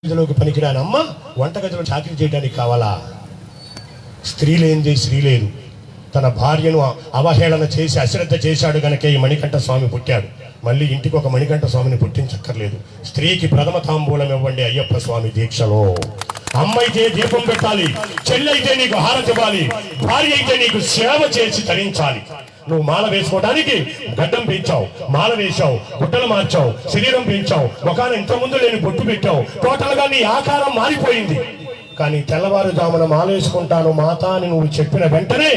గదిలోకి పనికిరాని అమ్మ వంటగదిలో చాకరీ చేయడానికి కావాలా? స్త్రీ లేనిదే స్త్రీ లేదు. తన భార్యను అవహేళన చేసి అశ్రద్ధ చేశాడు గనకే ఈ మణికంఠ స్వామి పుట్టాడు. మళ్ళీ ఇంటికి ఒక మణికంఠ స్వామిని పుట్టించక్కర్లేదు. స్త్రీకి ప్రథమ తాంబూలం ఇవ్వండి అయ్యప్ప స్వామి దీక్షలో. అమ్మ అయితే దీపం పెట్టాలి, చెల్లి అయితే నీకు హారతి ఇవ్వాలి, భార్య అయితే నీకు సేవ చేసి తరించాలి. నువ్వు మాల వేసుకోవడానికి గడ్డం పెంచావు, మాల వేశావు, గుడ్డలు మార్చావు, శరీరం పెంచావు, ముఖాన్ని ఇంత ముందు లేని బొట్టు పెట్టావు, టోటల్ గా నీ ఆకారం మారిపోయింది. కానీ తెల్లవారుజామున మాల వేసుకుంటాను మాత అని నువ్వు చెప్పిన వెంటనే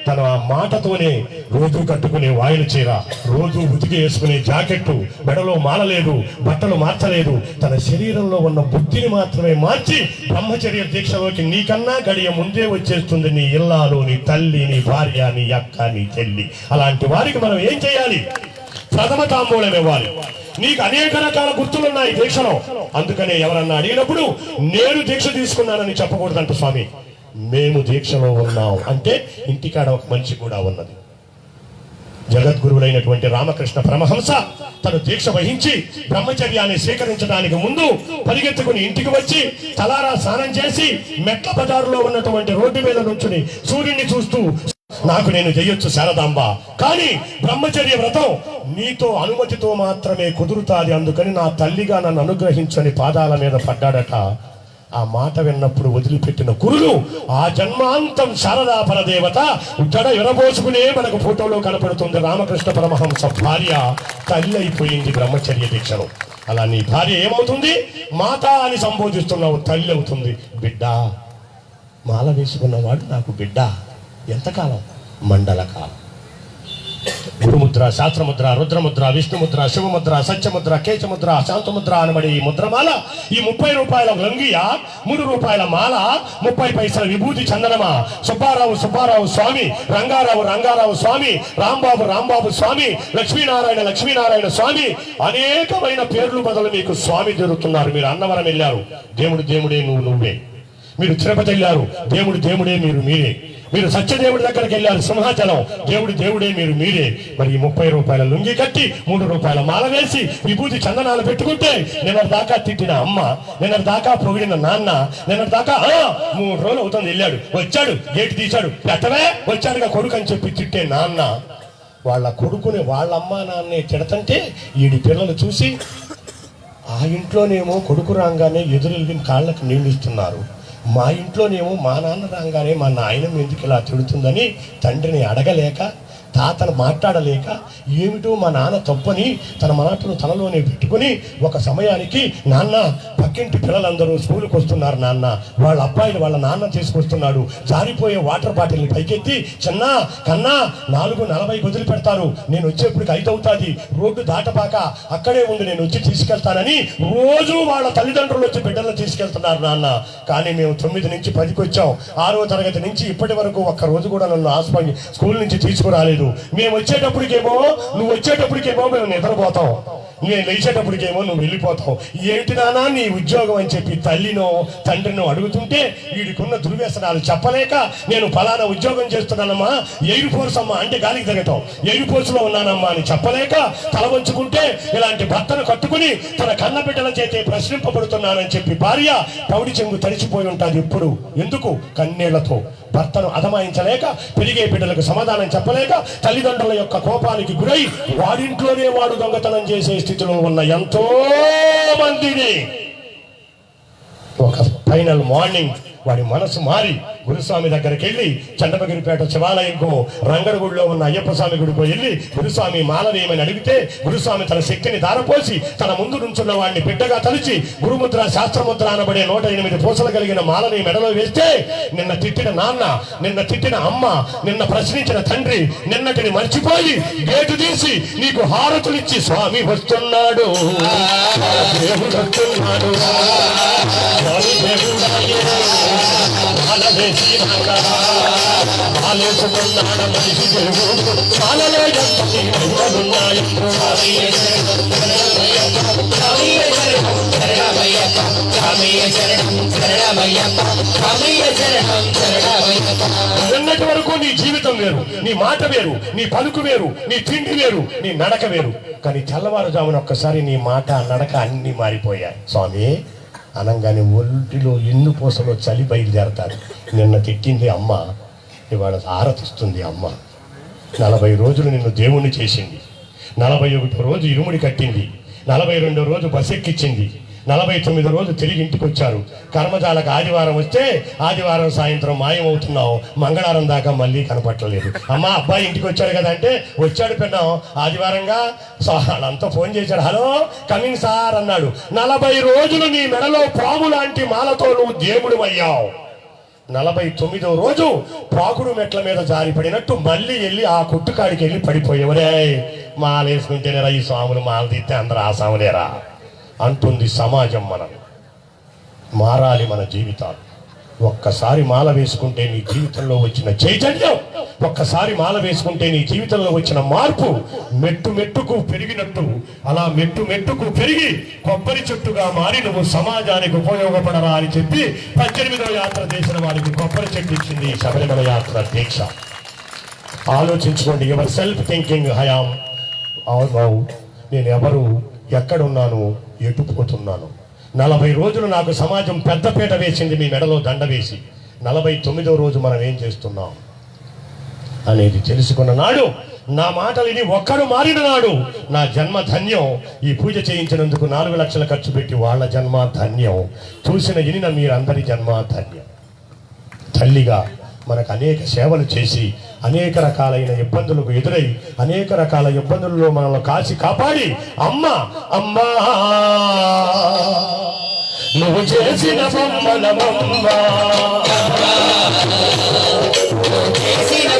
తన ఆ మాటతోనే రోజు కట్టుకునే వాయిల చీర, రోజు ఉతికి వేసుకునే జాకెట్టు, మెడలో మాల లేదు, బట్టలు మార్చలేదు, తన శరీరంలో ఉన్న బుద్ధిని మాత్రమే మార్చి బ్రహ్మచర్య దీక్షలోకి నీకన్నా గడియ ముందే వచ్చేస్తుంది నీ ఇల్లాలు, నీ తల్లి, నీ భార్య, నీ అక్క, నీ చెల్లి. అలాంటి వారికి మనం ఏం చేయాలి? ప్రథమ తాంబూలం ఇవ్వాలి. నీకు అనేక రకాల గుర్తులున్నాయి దీక్షలో. అందుకనే ఎవరన్నా అడిగినప్పుడు నేను దీక్ష తీసుకున్నానని చెప్పకూడదంట స్వామి. మేము దీక్షలో ఉన్నాం అంటే ఇంటికాడ ఒక మనిషి కూడా ఉన్నది. జగద్గురువులైనటువంటి రామకృష్ణ పరమహంస తను దీక్ష వహించి బ్రహ్మచర్యాన్ని స్వీకరించడానికి ముందు పరిగెత్తుకుని ఇంటికి వచ్చి తలారా స్నానం చేసి మెట్ల బజారులో ఉన్నటువంటి రోడ్డు మీద నుంచుని సూర్యుడిని చూస్తూ, నాకు నేను చెయ్యొచ్చు శారదాంబ, కానీ బ్రహ్మచర్య వ్రతం నీతో అనుమతితో మాత్రమే కుదురుతాది, అందుకని నా తల్లిగా నన్ను అనుగ్రహించని పాదాల మీద పడ్డాడట. ఆ మాట విన్నప్పుడు వదిలిపెట్టిన కురులు ఆ జన్మాంతం శారదా పరదేవత జడ ఎరబోసుకునే మనకు ఫోటోలో కనపడుతుంది. రామకృష్ణ పరమహంస భార్య తల్లి అయిపోయింది బ్రహ్మచర్య దీక్షలో. అలా నీ భార్య ఏమవుతుంది? మాత అని సంబోధిస్తున్నావు, తల్లి అవుతుంది. బిడ్డ, మాల వేసుకున్నవాడు నాకు బిడ్డ. ఎంతకాలం? మండల కాలం. గురుముద్ర, శాస్త్రముద్ర, రుద్రముద్ర, విష్ణుముద్ర, శివముద్ర, సత్యముద్ర, కేశముద్ర, శాంతముద్ర అనబడి ఈ ముద్రమాల, ఈ 30 రూపాయల లంగియ, 3 రూపాయల మాల, 30 పైసల విభూతి చందనమా, సుబ్బారావు స్వామి, రంగారావు స్వామి, రాంబాబు స్వామి, లక్ష్మీనారాయణ స్వామి, అనేకమైన పేర్లు బదులు మీకు స్వామి జరుగుతున్నారు. మీరు అన్నవరం వెళ్ళారు, దేవుడే నువ్వే. మీరు తిరుపతి వెళ్ళారు, దేవుడే మీరే. మీరు సత్యదేవుడి దగ్గరికి వెళ్ళారు, సింహాచలం, దేవుడే మీరే. మరి ఈ 30 రూపాయల లుంగి కట్టి 3 రూపాయల మాల వేసి విభూతి చందనాలు పెట్టుకుంటే నిన్నటి దాకా తిట్టిన అమ్మ, నిన్నటి దాకా పొగిడిన నాన్న, నిన్నటి దాకా 3 రోజులు అవుతుంది వెళ్ళాడు, వచ్చాడు, గేటు తీశాడు, పెట్టవే వచ్చాడుగా కొడుకు అని చెప్పి తిట్టే నాన్న వాళ్ళ కొడుకుని వాళ్ళ అమ్మ నాన్నే తిడతంటే ఈడి పిల్లలు చూసి ఆ ఇంట్లోనేమో కొడుకు రాగానే ఎదురెళ్ళి కాళ్ళకి నీళ్ళు ఇస్తున్నారు, మా ఇంట్లోనేమో మా నాన్న రాగానే మా నాయన ఎందుకు ఇలా తిడుతుందని తండ్రిని అడగలేక, తాతను మాట్లాడలేక, ఏమిటో మా నాన్న తప్పని తన మాటను తనలోనే పెట్టుకుని ఒక సమయానికి నాన్న పక్కింటి పిల్లలందరూ స్కూల్కి వస్తున్నారు, నాన్న వాళ్ళ అబ్బాయిలు వాళ్ళ నాన్న తీసుకొస్తున్నాడు, జారిపోయే వాటర్ బాటిల్ని పైకెత్తి చిన్న కన్నా 4:40 వదిలి పెడతారు, నేను వచ్చేప్పటికి 5 అవుతుంది, రోడ్డు దాటపాక అక్కడే ఉండి నేను వచ్చి తీసుకెళ్తానని రోజు వాళ్ళ తల్లిదండ్రులు వచ్చి బిడ్డలను తీసుకెళ్తున్నారు నాన్న. కానీ మేము 9 నుంచి 10కి వచ్చాం, 6వ తరగతి నుంచి ఇప్పటి వరకు ఒక్క రోజు కూడా నన్ను స్కూల్ నుంచి తీసుకురాలేదు. మేము వచ్చేటప్పటికేమో నువ్వు వచ్చేటప్పటికేమో మేము నిద్రపోతాం, నేను లేచేటప్పటికేమో నువ్వు వెళ్ళిపోతావు. ఏంటి నానా నీ ఉద్యోగం అని చెప్పి తల్లినో తండ్రినో అడుగుతుంటే వీడికున్న దుర్వ్యసనాలు చెప్పలేక, నేను ఫలానా ఉద్యోగం చేస్తున్నానమ్మా, ఎయిర్ ఫోర్స్ అమ్మా అంటే గాలికి తిరగటం, ఎయిర్ ఫోర్స్ లో ఉన్నానమ్మా అని చెప్పలేక తల వంచుకుంటే ఇలాంటి భర్తను కట్టుకుని తన కన్న బిడ్డల చేతే ప్రశ్నింపబడుతున్నానని చెప్పి భార్య పౌడి చెంగు తడిచిపోయి ఉంటుంది. ఇప్పుడు ఎందుకు? కన్నీళ్లతో భర్తను అదమాయించలేక, పెరిగే బిడ్డలకు సమాధానం చెప్పలేక, తల్లిదండ్రుల యొక్క కోపానికి గురై వాడింట్లోనే వాడు దొంగతనం చేసే స్థితిలో ఉన్న ఎంతో మందిని ఒక ఫైనల్ మార్నింగ్ వాడి మనసు మారి గురుస్వామి దగ్గరికి వెళ్ళి చండపగిరిపేట శివాలయంకు రంగడగుడిలో ఉన్న అయ్యప్ప స్వామి గుడికి వెళ్ళి గురుస్వామి మాలవేయమని అడిగితే గురుస్వామి తన శక్తిని దారపోసి తన ముందు నుంచున్న వాడిని బిడ్డగా తలిచి గురుముద్ర, శాస్త్రముద్ర అనబడే 108 పూసలు కలిగిన మాలని మెడలో వేస్తే నిన్న తిట్టిన నాన్న, నిన్న తిట్టిన అమ్మ, నిన్న ప్రశ్నించిన తండ్రి నిన్నటిని మర్చిపోయి గేటు తీసి నీకు హారతులిచ్చి స్వామి వస్తున్నాడు, దేవుడు వస్తున్నాడు, మనిషి నిన్నటి వరకు నీ జీవితం వేరు, నీ మాట వేరు, నీ పలుకు వేరు, నీ తిండి వేరు, నీ నడక వేరు. కానీ తెల్లవారుజామున ఒక్కసారి నీ మాట నడక అన్ని మారిపోయాయి. స్వామి అనగానే ఒంటిలో ఎన్ను పూసలో చలి బయలుదేరతారు. నిన్న తిట్టింది అమ్మ, ఇవాళ ఆరతిస్తుంది అమ్మ. 40 రోజులు నిన్ను దేవుణ్ణి చేసింది, 41 రోజు ఇరుముడి కట్టింది, 42 రోజు బస్ ఎక్కించింది, 49 రోజు తిరిగి ఇంటికి వచ్చారు. కర్మజాలకు ఆదివారం వస్తే ఆదివారం సాయంత్రం మాయమవుతున్నావు, మంగళవారం దాకా మళ్ళీ కనపట్టలేదు. అమ్మ అబ్బాయి ఇంటికి వచ్చాడు కదా అంటే వచ్చాడు పిన్నాం ఆదివారంగా. వాళ్ళంతా ఫోన్ చేశాడు, హలో కమింగ్ సార్ అన్నాడు. 40 రోజులు నీ మెడలో పాము లాంటి మాలతో నువ్వు దేవుడు అయ్యావు. 49వ రోజు ప్రాకుడు మెట్ల మీద జారిపడినట్టు మళ్ళీ వెళ్ళి ఆ కుట్టుకాడికి వెళ్ళి పడిపోయేవరే. మాలేసుకుంటేనేరా ఈ స్వాములు, మాల తీస్తే అందరూ ఆ స్వాములేరా అంటుంది సమాజం. మనం మారాలి మన జీవితాలు. ఒక్కసారి మాల వేసుకుంటే నీ జీవితంలో వచ్చిన చైతన్యం, ఒక్కసారి మాల వేసుకుంటే నీ జీవితంలో వచ్చిన మార్పు మెట్టు మెట్టుకు పెరిగినట్టు అలా మెట్టు మెట్టుకు పెరిగి కొబ్బరి చెట్టుగా మారి నువ్వు సమాజానికి ఉపయోగపడరా అని చెప్పి 18వ యాత్ర చేసిన వారికి కొబ్బరి చెట్టు ఇచ్చింది శబరిమల యాత్ర దీక్ష. ఆలోచించుకోండి. ఎవరు సెల్ఫ్ థింకింగ్ హయాం. అవును, నేను ఎవరు, ఎక్కడున్నాను, ఎటు పోతున్నాను. 40 రోజులు నాకు సమాజం పెద్దపీట వేసింది, మీ మెడలో దండ వేసి. 49వ రోజు మనం ఏం చేస్తున్నాం అనేది తెలుసుకున్న నాడు, నా మాటలు ఇది ఒక్కడు మారిన నాడు నా జన్మ ధన్యం. ఈ పూజ చేయించినందుకు 4 లక్షలు ఖర్చు పెట్టి వాళ్ళ జన్మ ధన్యం. చూసిన ఇనిన మీరందరి జన్మ ధన్యం. తల్లిగా మనకు అనేక సేవలు చేసి అనేక రకాలైన ఇబ్బందులకు ఎదురై అనేక రకాల ఇబ్బందుల్లో మనల్ని కాచి కాపాడి అమ్మ అమ్మా నువ్వు చేసిన బొమ్మలమమ్మ, చేసిన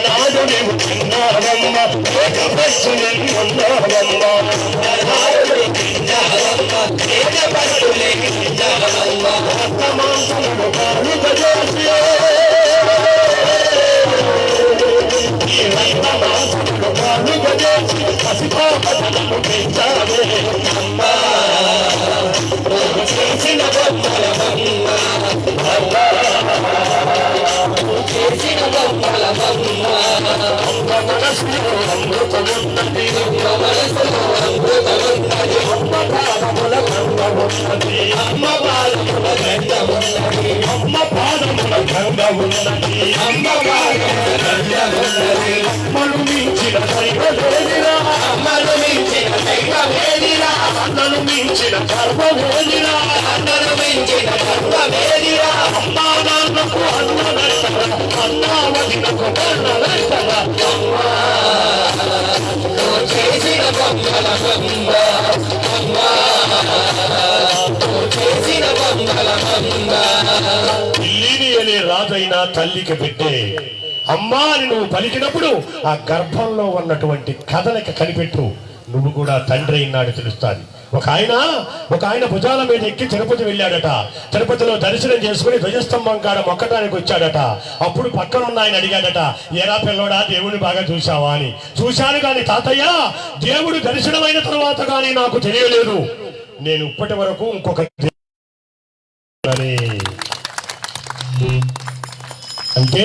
నాడు నీవు తిన్నావమ్మ, ఇల్లిని అనే రాజైనా తల్లికి పెట్టే అమ్మా అని నువ్వు పలికినప్పుడు ఆ గర్భంలో ఉన్నటువంటి కథలకి కనిపెట్టు. నువ్వు కూడా తండ్రి అయినాడు తెలుస్తాది. ఒక ఆయన భుజాల మీద ఎక్కి తిరుపతి వెళ్ళాడట. తిరుపతిలో దర్శనం చేసుకుని ధ్వజస్తంభం కాడ మొక్కటానికి వచ్చాడట. అప్పుడు పక్కన ఉన్న ఆయన అడిగాడట, ఏరా పిల్లోడా దేవుడిని బాగా చూసావా అని. చూశాను కానీ తాతయ్య, దేవుడు దర్శనమైన తర్వాత కానీ నాకు తెలియలేదు. నేను ఇప్పటి వరకు ఇంకొక అంటే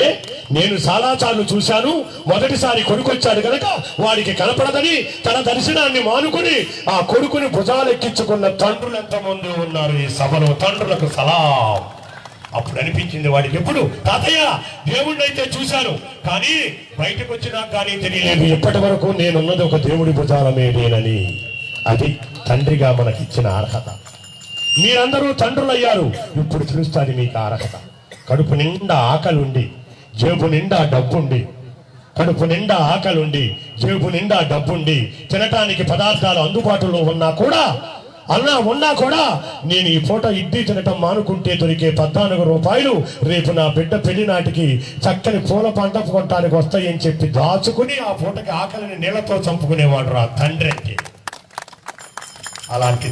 నేను చాలాసార్లు చూశాను. మొదటిసారి కొడుకు వచ్చాడు కనుక వాడికి కనపడదని తన దర్శనాన్ని మానుకుని ఆ కొడుకుని భుజాలెక్కించుకున్న తండ్రులు ఎంతమంది ఉన్నారు ఈ సభలో. తండ్రులకు సలాం. అప్పుడు అనిపించింది వాడికి, ఎప్పుడు తాతయ్య దేవుణ్ణి అయితే చూశాను కానీ బయటకు వచ్చినా కానీ తెలియలేదు. ఇప్పటి వరకు నేనున్నది ఒక దేవుడి భుజాల మీదేనని. అది తండ్రిగా మనకిచ్చిన అర్హత. మీరందరూ తండ్రులయ్యారు, ఇప్పుడు తెలుస్తుంది మీకు అర్హత. కడుపు నిండా ఆకలుండి జేబు నిండా డబ్బుండి, కడుపు నిండా ఆకలుండి జేబు నిండా డబ్బుండి తినటానికి పదార్థాలు అందుబాటులో ఉన్నా కూడా నేను ఈ పూట ఇడ్లీ తినటం మానుకుంటే దొరికే 14 రూపాయలు రేపు నా బిడ్డ పెళ్లి నాటికి చక్కని పూల పంట కొనటానికి వస్తాయని చెప్పి దాచుకుని ఆ పూటకి ఆకలిని నీళ్లతో చంపుకునేవాడు రా తండ్రి అంటే. అలాంటి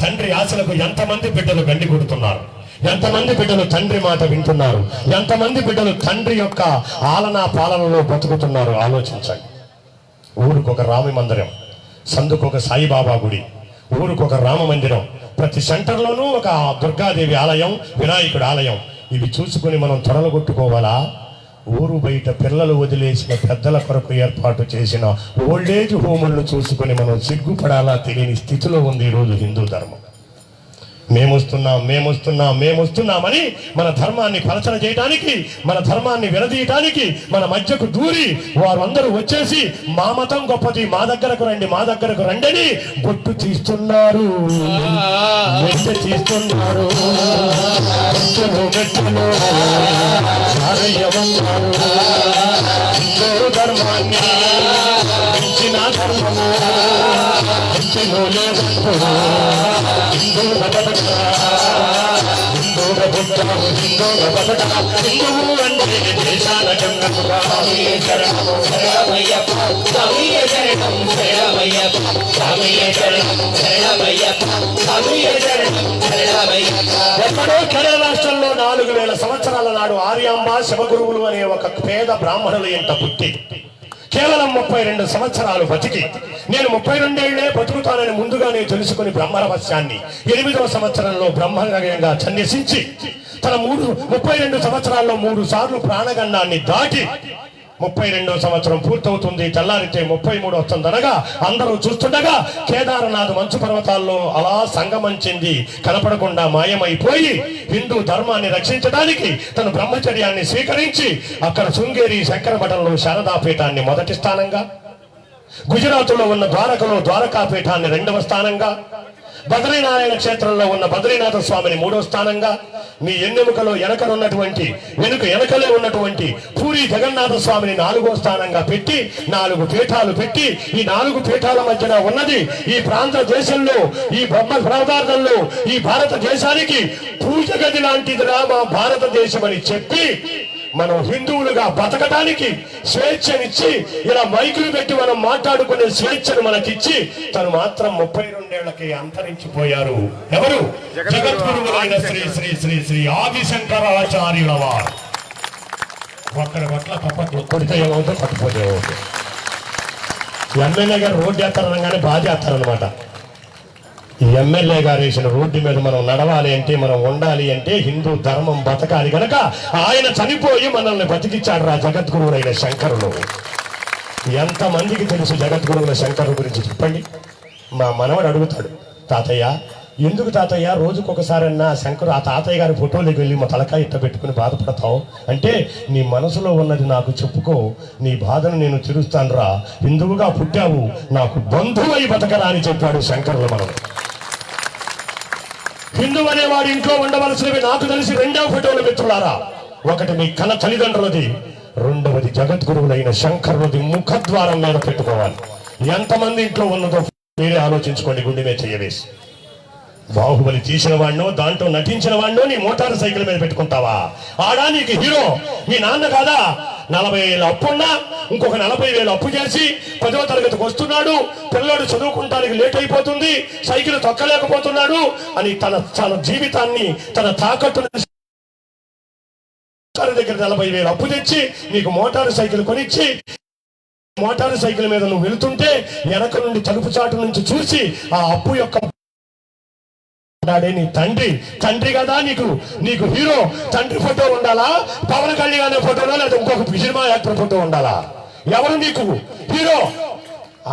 తండ్రి ఆశలకు ఎంతమంది బిడ్డలు గండి కొడుతున్నారు, ఎంతమంది బిడ్డలు తండ్రి మాట వింటున్నారు, ఎంతమంది బిడ్డలు తండ్రి యొక్క ఆలనా పాలనలో బతుకుతున్నారు ఆలోచించండి. ఊరికొక రామ మందిరం, సందుకొక సాయిబాబా గుడి, ఊరికొక రామ మందిరం, ప్రతి సెంటర్లోనూ ఒక దుర్గాదేవి ఆలయం, వినాయకుడి ఆలయం. ఇవి చూసుకొని మనం తొడలగొట్టుకోవాలా? ఊరు బయట పిల్లలు వదిలేసిన పెద్దల కొరకు ఏర్పాటు చేసిన ఓల్డేజ్ హోములను చూసుకొని మనం సిగ్గుపడాలా తెలియని స్థితిలో ఉంది ఈరోజు హిందూ ధర్మం. మేమొస్తున్నామని మన ధర్మాన్ని పలచన చేయడానికి, మన ధర్మాన్ని విడదీయటానికి మన మధ్యకు దూరి వారు అందరూ వచ్చేసి మా మతం గొప్పది, మా దగ్గరకు రండి అని బొట్టు తీస్తున్నారు, తీస్తున్నారు. ధర్మాన్ని ఎక్కడో కేరళ రాష్ట్రంలో 4000 సంవత్సరాల నాడు ఆర్యాంబ శివగురువులు అనే ఒక పేద బ్రాహ్మణుల ఇంట పుట్టి కేవలం 32 సంవత్సరాలు బతికి నేను 32 ఏళ్లే బతుకుతానని ముందుగానే తెలుసుకుని బ్రహ్మరహస్యాన్ని 8వ సంవత్సరంలో బ్రహ్మగా సన్యసించి తన 32 సంవత్సరాల్లో 3 సార్లు ప్రాణగండాన్ని దాటి 32వ సంవత్సరం పూర్తవుతుంది. తెల్లారితే 33 వస్తుందనగా అందరూ చూస్తుండగా కేదారనాథ్ మంచు పర్వతాల్లో అలా సంగమంచింది కనపడకుండా మాయమైపోయి హిందూ ధర్మాన్ని రక్షించడానికి తన బ్రహ్మచర్యాన్ని స్వీకరించి అక్కడ శృంగేరి శంకర మఠంలో శారదాపీఠాన్ని మొదటి స్థానంగా, గుజరాత్లో ఉన్న ద్వారకలో ద్వారకాపీఠాన్ని 2వ స్థానంగా, బద్రీనారాయణ క్షేత్రంలో ఉన్న బద్రీనాథ స్వామిని 3వ స్థానంగా, మీ ఎన్నెముకలో వెనుకలే ఉన్నటువంటి పూరి జగన్నాథ స్వామిని 4వ స్థానంగా పెట్టి 4 పీఠాలు పెట్టి ఈ 4 పీఠాల మధ్యన ఉన్నది ఈ ప్రాంత దేశంలో, ఈ బ్రహ్మ పదార్థంలో ఈ భారతదేశానికి పూజ గది లాంటిదిరా మా భారతదేశం అని చెప్పి మనం హిందువులుగా బతకడానికి స్వేచ్ఛనిచ్చి ఇలా మైకులు పెట్టి మనం మాట్లాడుకునే స్వేచ్ఛను మనకిచ్చి తను మాత్రం 32 ఏళ్లకి అంతరించిపోయారు. ఎవరు? జగద్గురువులైన శ్రీ శ్రీ శ్రీ శ్రీ ఆదిశంకరాచార్యుల వారు. ఒక్కడి పట్ల తప్పట్లు కొడితే ఏమవుతుందో పట్టుపోతే ఏమవుతుంది. ఎమ్మెల్యే గారు రోడ్డు వేస్తారనగానే బాధ చేస్తారనమాట. ఈ ఎమ్మెల్యే గారు వేసిన రోడ్డు మీద మనం నడవాలి అంటే, మనం ఉండాలి అంటే హిందూ ధర్మం బతకాలి కనుక ఆయన చనిపోయి మనల్ని బతికిచ్చాడు రా జగద్గురువులైన శంకరులు. ఎంతమందికి తెలుసు జగద్గురువుల శంకరుల గురించి చెప్పండి. మా మనవడు అడుగుతాడు, తాతయ్య ఎందుకు తాతయ్య రోజుకొకసారన్నా శంకరు ఆ తాతయ్య గారి ఫోటోలోకి వెళ్ళి మా తలకాయ ఇట్ట పెట్టుకుని బాధపడతావు అంటే, నీ మనసులో ఉన్నది నాకు చెప్పుకో, నీ బాధను నేను తీరుస్తాను రా, హిందువుగా పుట్టావు, నాకు బంధువై బతకరా అని చెప్పాడు శంకరులు. మనం హిందూ అనేవాడు ఇంట్లో ఉండవలసినవి నాకు తెలిసి 2వ ఫోటోలు మిత్రులారా. ఒకటి మీ కన్న తల్లిదండ్రులది, 2వది జగద్గురువులైన శంకరులది ముఖద్వారం మీద పెట్టుకోవాలి. ఎంతమంది ఇంట్లో ఉన్నదో మీరే ఆలోచించుకోండి గుండె మీద చెయ్యవేసి. బాహుబలి తీసిన వాడినో దాంట్లో నటించిన వాడినో నీ మోటార్ సైకిల్ మీద పెట్టుకుంటావా? ఆడా నీకు హీరో మీ నాన్న కాదా? 40,000 అప్పున్నా ఇంకొక 40,000 అప్పు చేసి 10వ తరగతికి వస్తున్నాడు, పిల్లోడు చదువుకుంటానికి లేట్ అయిపోతుంది, సైకిల్ తొక్కలేకపోతున్నాడు అని తన జీవితాన్ని తన తాకట్టు దగ్గర 40,000 అప్పు తెచ్చి నీకు మోటార్ సైకిల్ కొనిచ్చి మోటార్ సైకిల్ మీద నువ్వు వెళుతుంటే వెనక నుండి తలుపు చాటు నుంచి చూసి ఆ అప్పు యొక్క నీ తండ్రి కదా నీకు హీరో తండ్రి ఫోటో ఉండాలా? పవన్ కళ్యాణ్ ఫోటోనా లేదా ఇంకొక సినిమా యాక్టర్ ఫోటో ఉండాలా? ఎవరు నీకు హీరో?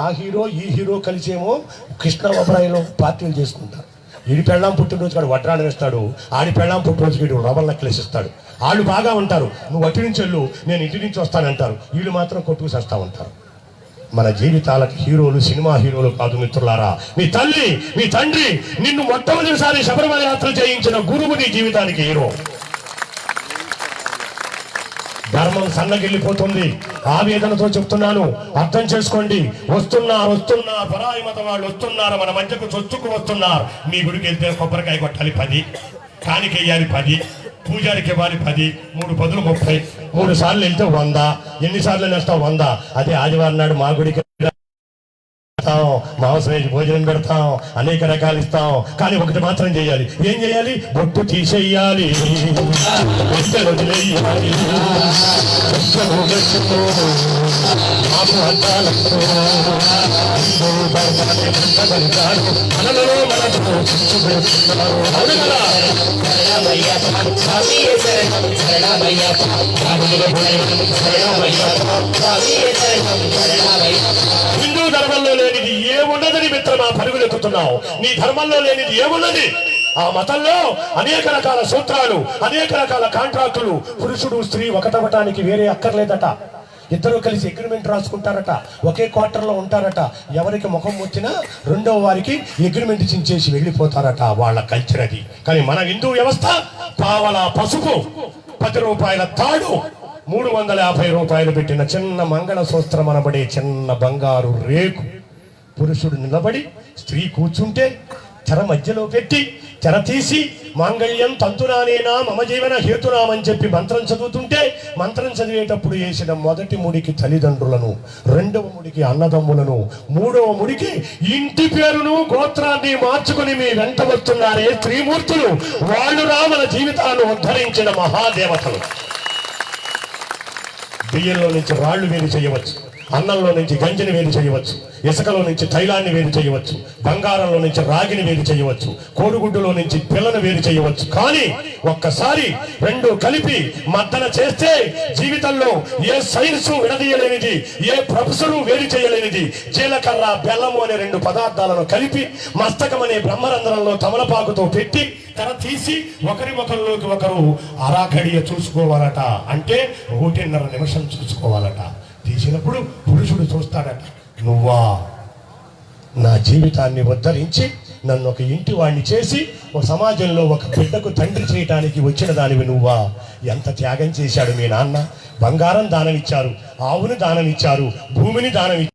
ఆ హీరో ఈ హీరో కలిసేమో కృష్ణ అభిప్రాయంలో పార్టీలు చేసుకుంటారు. ఈడి పెళ్ళాం పుట్టినరోజు కాడు వడ్రాలు వేస్తాడు, ఆడి పెళ్ళాం పుట్టినరోజుకి వీడు రవ్వల నెక్లెస్ ఇస్తాడు. వాళ్ళు బాగా ఉంటారు, నువ్వు అటు నుంచి వెళ్ళు నేను ఇంటి నుంచి వస్తానంటారు, వీళ్ళు మాత్రం కొట్టుకు చేస్తా ఉంటారు. మన జీవితాలకు హీరోలు సినిమా హీరోలు కాదు మిత్రులారా. మీ తల్లి మీ తండ్రి నిన్ను మొట్టమొదటిసారి శబరిమల యాత్ర చేయించిన గురువు నీ జీవితానికి హీరో. ధర్మం సన్నగిల్లిపోతుంది. ఆవేదనతో చెప్తున్నాను, అర్థం చేసుకోండి. వస్తున్నారు పరాయి మతం వాళ్ళు వస్తున్నారు, మన మధ్యకు చొచ్చుకు వస్తున్నారు. మీ గుడికి వెళ్తే కొబ్బరికాయ కొట్టాలి 10, కానికెయ్యాలి 10, పూజారికి ఇవ్వాలి 10, 3 పదులు 30, 3 సార్లు వెళ్తే 100. ఎన్నిసార్లు నేస్తావు? 100. అదే ఆదివారం నాడు మా గుడికి మాంసం వేసి భోజనం పెడతాం, అనేక రకాలు ఇస్తాం. కానీ ఒకటి మాత్రం చేయాలి. ఏం చేయాలి? బొట్టు తీసేయాలి, వదిలేయాలి. మాకు మనలో మనకు చూపెడుతున్నారు. అవును కదా? హిందూ ధర్మంలో లేనిది ఏమున్నదని మిత్రమా పరుగులెత్తుతున్నావు? నీ ధర్మంలో లేనిది ఏమున్నది? ఆ మతంలో అనేక రకాల సూత్రాలు, అనేక రకాల కాంట్రాక్టులు. పురుషుడు స్త్రీ ఒకటవటానికి వేరే అక్కర్లేదట. ఇద్దరు కలిసి అగ్రిమెంట్ రాసుకుంటారట. ఒకే క్వార్టర్లో ఉంటారట. ఎవరికి ముఖం వచ్చినా రెండో వారికి అగ్రిమెంట్ చించేసి వెళ్ళిపోతారట. వాళ్ళ కల్చర్ అది. కానీ మన హిందూ వ్యవస్థ పావలా పసుపు, 10 రూపాయల తాడు, 350 రూపాయలు పెట్టిన చిన్న మంగళ సూత్రం అనబడే చిన్న బంగారు రేకు. పురుషుడు నిలబడి స్త్రీ కూర్చుంటే తెర మధ్యలో పెట్టి తెర తీసి మాంగళ్యం తంతునానేనా మమ జీవన హేతునామని చెప్పి మంత్రం చదువుతుంటే, మంత్రం చదివేటప్పుడు వేసిన మొదటి ముడికి తల్లిదండ్రులను, రెండవ ముడికి అన్నదమ్ములను, మూడవ ముడికి ఇంటి పేరును గోత్రాన్ని మార్చుకుని మీ వెంట వస్తున్నారే త్రిమూర్తులు. వాళ్ళు మన జీవితాలను ఉద్ధరించిన మహాదేవతలు. బియ్యంలో నుంచి రాళ్లు వేరు చేయవచ్చు, అన్నంలో నుంచి గంజిని వేరు చేయవచ్చు, ఇసుకలో నుంచి తైలాన్ని వేరు చేయవచ్చు, బంగారంలో నుంచి రాగిని వేరు చేయవచ్చు, కోడిగుడ్డులో నుంచి పిల్లను వేరు చేయవచ్చు. కానీ ఒక్కసారి రెండు కలిపి మద్దన చేస్తే జీవితంలో ఏ సైన్సు విడదీయలేనిది, ఏ ప్రొఫెసరు వేరు చేయలేనిది జీలకర్ర బెల్లము అనే 2 పదార్థాలను కలిపి మస్తకం అనే బ్రహ్మరంధ్రంలో తమలపాకుతో పెట్టి తెర తీసి ఒకరి ముఖంలోకి ఒకరు అరాఘడియ చూసుకోవాలట. అంటే 1.5 నిమిషం చూసుకోవాలట. తీసినప్పుడు పురుషుడు చూస్తాడట, నువ్వా నా జీవితాన్ని ఉద్ధరించి నన్ను ఒక ఇంటి వాణ్ణి చేసి ఒక సమాజంలో ఒక బిడ్డకు తండ్రి చేయటానికి వచ్చిన దానివి నువ్వా? ఎంత త్యాగం చేశాడు మీ నాన్న. బంగారం దానమిచ్చారు, ఆవుని దానమిచ్చారు, భూమిని దానమిచ్చారు.